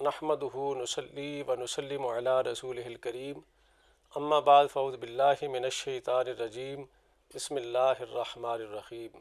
نحمدہ نصلی و نسلم علی رسولہ الکریم اما بعد فاعوذ باللہ من الشیطان الرجیم بسم اللہ الرحمن الرحیم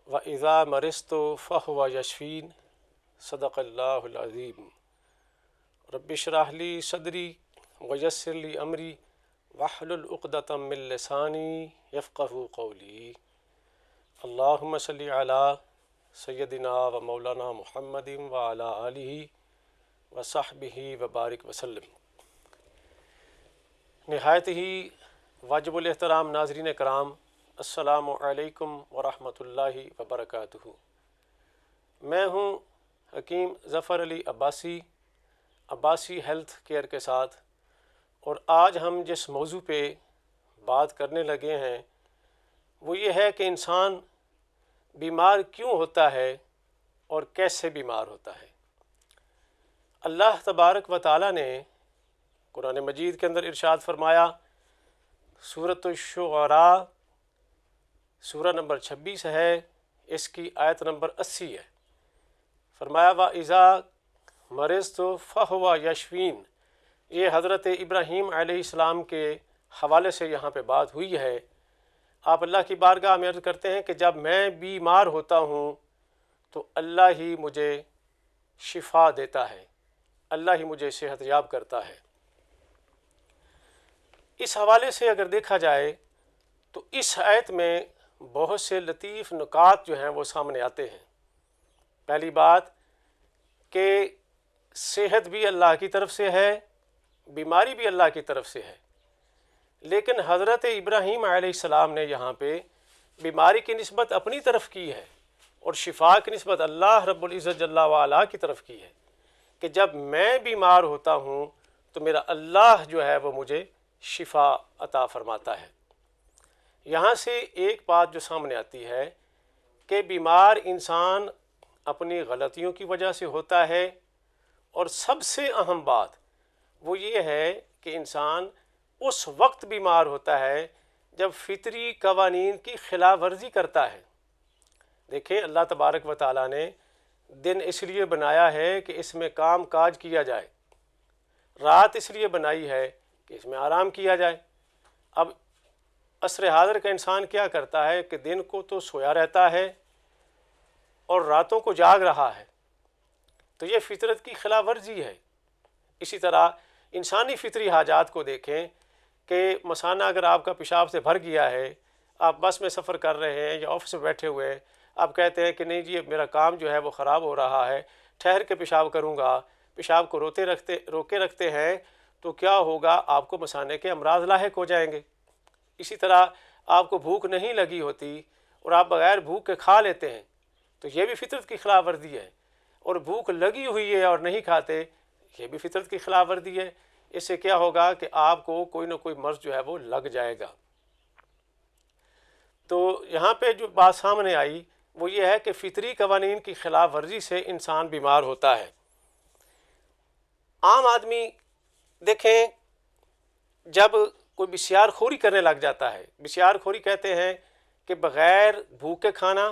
وَإِذَا مَرِضْتُ فَهُوَ يَشْفِينِ صدق اللہ العظیم رب اشرح لی صدری ویسر لی امری واحلل عقدۃ من لسانی یفقہوا قولی اللہم صلی علی سیدنا و مولانا محمد وعلی آلہ وصحبہ وبارک وسلم۔ نہایت ہی واجب الاحترام ناظرین کرام، السلام علیکم ورحمۃ اللہ وبرکاتہ۔ میں ہوں حکیم ظفر علی عباسی ہیلتھ کیئر کے ساتھ، اور آج ہم جس موضوع پہ بات کرنے لگے ہیں وہ یہ ہے کہ انسان بیمار کیوں ہوتا ہے اور کیسے بیمار ہوتا ہے۔ اللہ تبارک و تعالیٰ نے قرآن مجید کے اندر ارشاد فرمایا، سورۃ الشعراء سورہ نمبر 26 ہے، اس کی آیت نمبر 80 ہے۔ فرمایا وَإِذَا مَرِضْتُ فَهُوَ يَشْفِينِ۔ یہ حضرت ابراہیم علیہ السلام کے حوالے سے یہاں پہ بات ہوئی ہے۔ آپ اللہ کی بارگاہ میں عرض کرتے ہیں کہ جب میں بیمار ہوتا ہوں تو اللہ ہی مجھے شفا دیتا ہے، اللہ ہی مجھے صحت یاب کرتا ہے۔ اس حوالے سے اگر دیکھا جائے تو اس آیت میں بہت سے لطیف نکات جو ہیں وہ سامنے آتے ہیں۔ پہلی بات کہ صحت بھی اللہ کی طرف سے ہے، بیماری بھی اللہ کی طرف سے ہے، لیکن حضرت ابراہیم علیہ السلام نے یہاں پہ بیماری کی نسبت اپنی طرف کی ہے اور شفا کی نسبت اللہ رب العزت جل وعلا کی طرف کی ہے، کہ جب میں بیمار ہوتا ہوں تو میرا اللہ جو ہے وہ مجھے شفا عطا فرماتا ہے۔ یہاں سے ایک بات جو سامنے آتی ہے کہ بیمار انسان اپنی غلطیوں کی وجہ سے ہوتا ہے، اور سب سے اہم بات وہ یہ ہے کہ انسان اس وقت بیمار ہوتا ہے جب فطری قوانین کی خلاف ورزی کرتا ہے۔ دیکھیں، اللہ تبارک و تعالیٰ نے دن اس لیے بنایا ہے کہ اس میں کام کاج کیا جائے، رات اس لیے بنائی ہے کہ اس میں آرام کیا جائے۔ اب عصر حاضر کا انسان کیا کرتا ہے کہ دن کو تو سویا رہتا ہے اور راتوں کو جاگ رہا ہے، تو یہ فطرت کی خلاف ورزی ہے۔ اسی طرح انسانی فطری حاجات کو دیکھیں کہ مثلا اگر آپ کا پیشاب سے بھر گیا ہے، آپ بس میں سفر کر رہے ہیں یا آفس میں بیٹھے ہوئے ہیں، آپ کہتے ہیں کہ نہیں جی میرا کام جو ہے وہ خراب ہو رہا ہے، ٹھہر کے پیشاب کروں گا، پیشاب کو روکے رکھتے ہیں تو کیا ہوگا؟ آپ کو مثانے کے امراض لاحق ہو جائیں گے۔ اسی طرح آپ کو بھوک نہیں لگی ہوتی اور آپ بغیر بھوک کے کھا لیتے ہیں تو یہ بھی فطرت کی خلاف ورزی ہے، اور بھوک لگی ہوئی ہے اور نہیں کھاتے، یہ بھی فطرت کی خلاف ورزی ہے۔ اس سے کیا ہوگا کہ آپ کو کوئی نہ کوئی مرض جو ہے وہ لگ جائے گا۔ تو یہاں پہ جو بات سامنے آئی وہ یہ ہے کہ فطری قوانین کی خلاف ورزی سے انسان بیمار ہوتا ہے۔ عام آدمی دیکھیں، جب کوئی بسیار خوری کرنے لگ جاتا ہے، بسیار خوری کہتے ہیں کہ بغیر بھوک کے کھانا،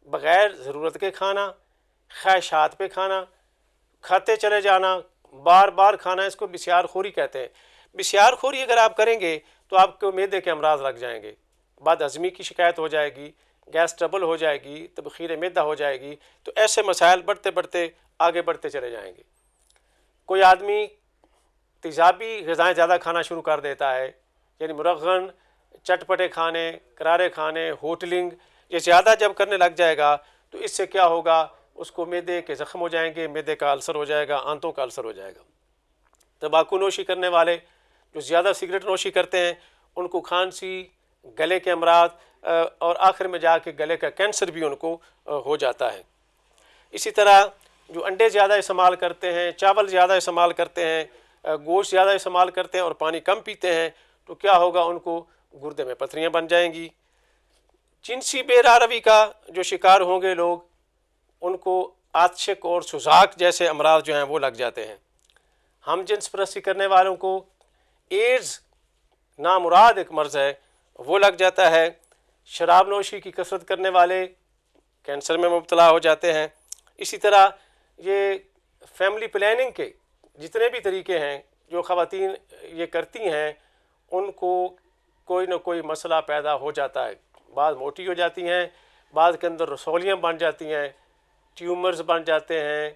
بغیر ضرورت کے کھانا، خواہشات پہ کھانا، کھاتے چلے جانا، بار بار کھانا، اس کو بسیار خوری کہتے ہیں۔ بسیار خوری اگر آپ کریں گے تو آپ کو معدے کے امراض لگ جائیں گے، بد ہضمی کی شکایت ہو جائے گی، گیس ٹربل ہو جائے گی، تبخیر معدہ ہو جائے گی، تو ایسے مسائل بڑھتے آگے بڑھتے چلے جائیں گے۔ کوئی آدمی تیزابی غذائیں زیادہ کھانا شروع کر دیتا ہے، یعنی مرغن، چٹپٹے کھانے، کرارے کھانے، ہوٹلنگ، یہ زیادہ جب کرنے لگ جائے گا تو اس سے کیا ہوگا؟ اس کو معدے کے زخم ہو جائیں گے، معدے کا السر ہو جائے گا، آنتوں کا السر ہو جائے گا۔ تمباکو نوشی کرنے والے جو زیادہ سگریٹ نوشی کرتے ہیں ان کو کھانسی، گلے کے امراض، اور آخر میں جا کے گلے کا کینسر بھی ان کو ہو جاتا ہے۔ اسی طرح جو انڈے زیادہ استعمال کرتے ہیں، چاول زیادہ استعمال کرتے ہیں، گوشت زیادہ استعمال کرتے ہیں اور پانی کم پیتے ہیں، تو کیا ہوگا؟ ان کو گردے میں پتھریاں بن جائیں گی۔ جنسی بے راروی کا جو شکار ہوں گے لوگ، ان کو آتشک اور سوزاک جیسے امراض جو ہیں وہ لگ جاتے ہیں۔ ہم جنس پرستی کرنے والوں کو ایڈز نامراد ایک مرض ہے وہ لگ جاتا ہے۔ شراب نوشی کی کثرت کرنے والے کینسر میں مبتلا ہو جاتے ہیں۔ اسی طرح یہ فیملی پلاننگ کے جتنے بھی طریقے ہیں جو خواتین یہ کرتی ہیں ان کو کوئی نہ کوئی مسئلہ پیدا ہو جاتا ہے. بعض موٹی ہو جاتی ہیں, بعض کے اندر رسولیاں بن جاتی ہیں, ٹیومرز بن جاتے ہیں,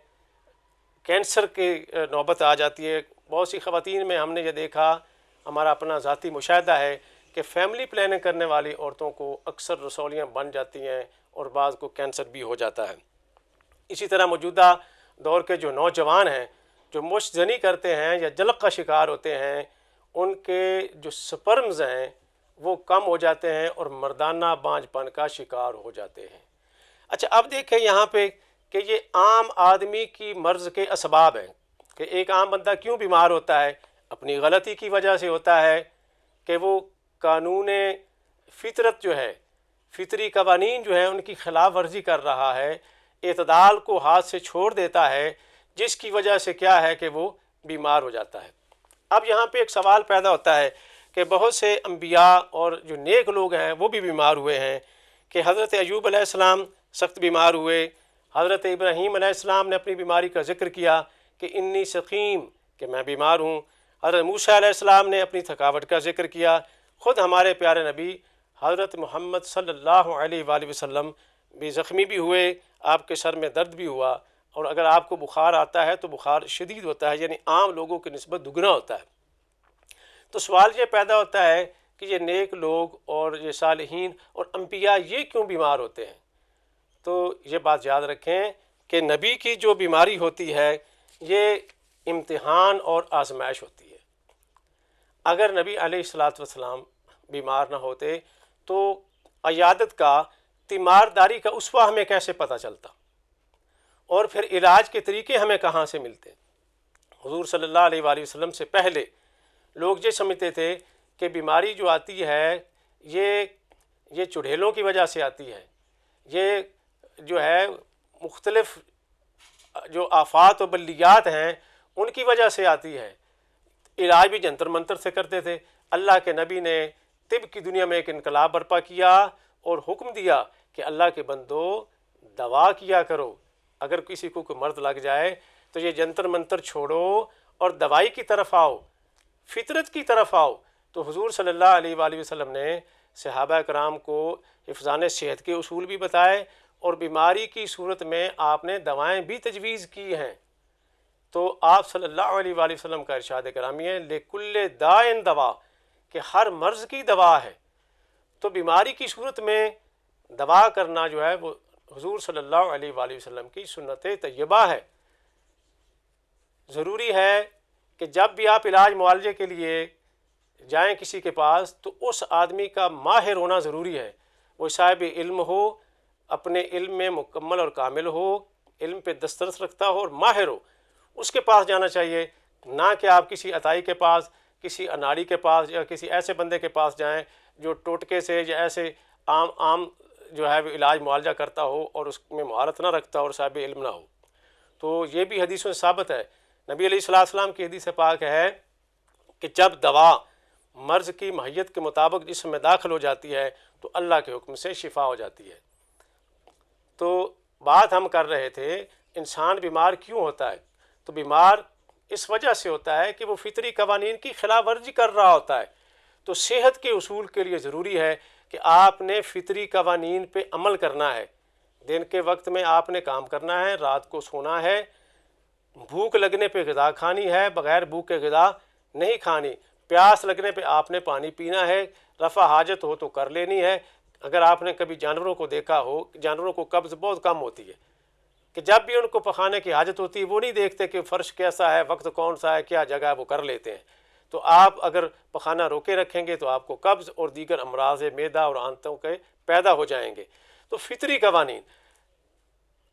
کینسر کی نوبت آ جاتی ہے. بہت سی خواتین میں ہم نے یہ دیکھا, ہمارا اپنا ذاتی مشاہدہ ہے کہ فیملی پلاننگ کرنے والی عورتوں کو اکثر رسولیاں بن جاتی ہیں اور بعض کو کینسر بھی ہو جاتا ہے. اسی طرح موجودہ دور کے جو نوجوان ہیں جو مشت زنی کرتے ہیں یا جلق کا شکار ہوتے ہیں, ان کے جو سپرمز ہیں وہ کم ہو جاتے ہیں اور مردانہ بانجھ پن کا شکار ہو جاتے ہیں. اچھا اب دیکھیں یہاں پہ کہ یہ عام آدمی کی مرض کے اسباب ہیں کہ ایک عام بندہ کیوں بیمار ہوتا ہے. اپنی غلطی کی وجہ سے ہوتا ہے کہ وہ قانون فطرت جو ہے, فطری قوانین جو ہیں ان کی خلاف ورزی کر رہا ہے, اعتدال کو ہاتھ سے چھوڑ دیتا ہے, جس کی وجہ سے کیا ہے کہ وہ بیمار ہو جاتا ہے. اب یہاں پہ ایک سوال پیدا ہوتا ہے کہ بہت سے انبیاء اور جو نیک لوگ ہیں وہ بھی بیمار ہوئے ہیں کہ حضرت ایوب علیہ السلام سخت بیمار ہوئے, حضرت ابراہیم علیہ السلام نے اپنی بیماری کا ذکر کیا کہ انی سقیم, کہ میں بیمار ہوں. حضرت موسیٰ علیہ السلام نے اپنی تھکاوٹ کا ذکر کیا. خود ہمارے پیارے نبی حضرت محمد صلی اللہ علیہ وآلہ وسلم بھی زخمی بھی ہوئے, آپ کے سر میں درد بھی ہوا, اور اگر آپ کو بخار آتا ہے تو بخار شدید ہوتا ہے, یعنی عام لوگوں کی نسبت دگنا ہوتا ہے. تو سوال یہ پیدا ہوتا ہے کہ یہ نیک لوگ اور یہ صالحین اور انبیاء یہ کیوں بیمار ہوتے ہیں؟ تو یہ بات یاد رکھیں کہ نبی کی جو بیماری ہوتی ہے یہ امتحان اور آزمائش ہوتی ہے. اگر نبی علیہ الصلاۃ والسلام بیمار نہ ہوتے تو عیادت کا, تیمارداری کا اسوہ ہمیں کیسے پتہ چلتا, اور پھر علاج کے طریقے ہمیں کہاں سے ملتے؟ حضور صلی اللہ علیہ وآلہ وسلم سے پہلے لوگ یہ سمجھتے تھے کہ بیماری جو آتی ہے یہ چڑھیلوں کی وجہ سے آتی ہے, یہ جو ہے مختلف جو آفات و بلیات ہیں ان کی وجہ سے آتی ہے. علاج بھی جنتر منتر سے کرتے تھے. اللہ کے نبی نے طب کی دنیا میں ایک انقلاب برپا کیا اور حکم دیا کہ اللہ کے بندو دوا کیا کرو. اگر کسی کو کوئی مرض لگ جائے تو یہ جنتر منتر چھوڑو اور دوائی کی طرف آؤ, فطرت کی طرف آؤ. تو حضور صلی اللہ علیہ وآلہ وسلم نے صحابہ کرام کو حفظان صحت کے اصول بھی بتائے, اور بیماری کی صورت میں آپ نے دوائیں بھی تجویز کی ہیں. تو آپ صلی اللہ علیہ وآلہ وسلم کا ارشاد گرامی ہے لِكُلِّ دَاءٍ دوا, کہ ہر مرض کی دوا ہے. تو بیماری کی صورت میں دوا کرنا جو ہے وہ حضور صلی اللہ علیہ وآلہ وسلم کی سنت طیبہ ہے. ضروری ہے کہ جب بھی آپ علاج معالجے کے لیے جائیں کسی کے پاس تو اس آدمی کا ماہر ہونا ضروری ہے. وہ صاحب علم ہو, اپنے علم میں مکمل اور کامل ہو, علم پہ دسترس رکھتا ہو اور ماہر ہو, اس کے پاس جانا چاہیے. نہ کہ آپ کسی عطائی کے پاس, کسی اناڑی کے پاس یا کسی ایسے بندے کے پاس جائیں جو ٹوٹکے سے یا ایسے عام جو ہے وہ علاج معالجہ کرتا ہو اور اس میں مہارت نہ رکھتا ہو اور صاحب علم نہ ہو. تو یہ بھی حدیثوں سے ثابت ہے. نبی علیہ السلام کی حدیث پاک ہے کہ جب دوا مرض کی ماہیت کے مطابق جسم میں داخل ہو جاتی ہے تو اللہ کے حکم سے شفا ہو جاتی ہے. تو بات ہم کر رہے تھے انسان بیمار کیوں ہوتا ہے. تو بیمار اس وجہ سے ہوتا ہے کہ وہ فطری قوانین کی خلاف ورزی کر رہا ہوتا ہے. تو صحت کے اصول کے لیے ضروری ہے کہ آپ نے فطری قوانین پہ عمل کرنا ہے. دن کے وقت میں آپ نے کام کرنا ہے, رات کو سونا ہے, بھوک لگنے پہ غذا کھانی ہے, بغیر بھوک کے غذا نہیں کھانی, پیاس لگنے پہ آپ نے پانی پینا ہے, رفع حاجت ہو تو کر لینی ہے. اگر آپ نے کبھی جانوروں کو دیکھا ہو, جانوروں کو قبض بہت کم ہوتی ہے کہ جب بھی ان کو پخانے کی حاجت ہوتی ہے وہ نہیں دیکھتے کہ فرش کیسا ہے, وقت کون سا ہے, کیا جگہ ہے, وہ کر لیتے ہیں. تو آپ اگر پخانہ روکے رکھیں گے تو آپ کو قبض اور دیگر امراض معدہ اور آنتوں کے پیدا ہو جائیں گے. تو فطری قوانین.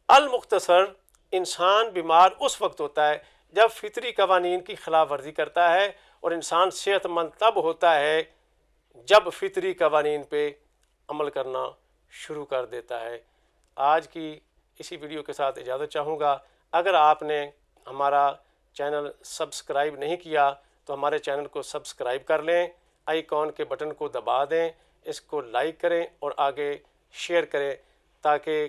المختصر انسان بیمار اس وقت ہوتا ہے جب فطری قوانین کی خلاف ورزی کرتا ہے, اور انسان صحت مند تب ہوتا ہے جب فطری قوانین پہ عمل کرنا شروع کر دیتا ہے. آج کی اسی ویڈیو کے ساتھ اجازت چاہوں گا. اگر آپ نے ہمارا چینل سبسکرائب نہیں کیا تو ہمارے چینل کو سبسکرائب کر لیں, آئیکن کے بٹن کو دبا دیں, اس کو لائک کریں اور آگے شیئر کریں تاکہ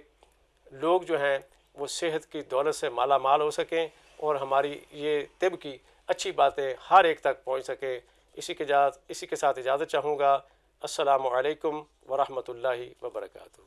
لوگ جو ہیں وہ صحت کی دولت سے مالا مال ہو سکیں اور ہماری یہ طب کی اچھی باتیں ہر ایک تک پہنچ سکے۔ اسی کے ساتھ اجازت چاہوں گا۔ السلام علیکم ورحمۃ اللہ وبرکاتہ۔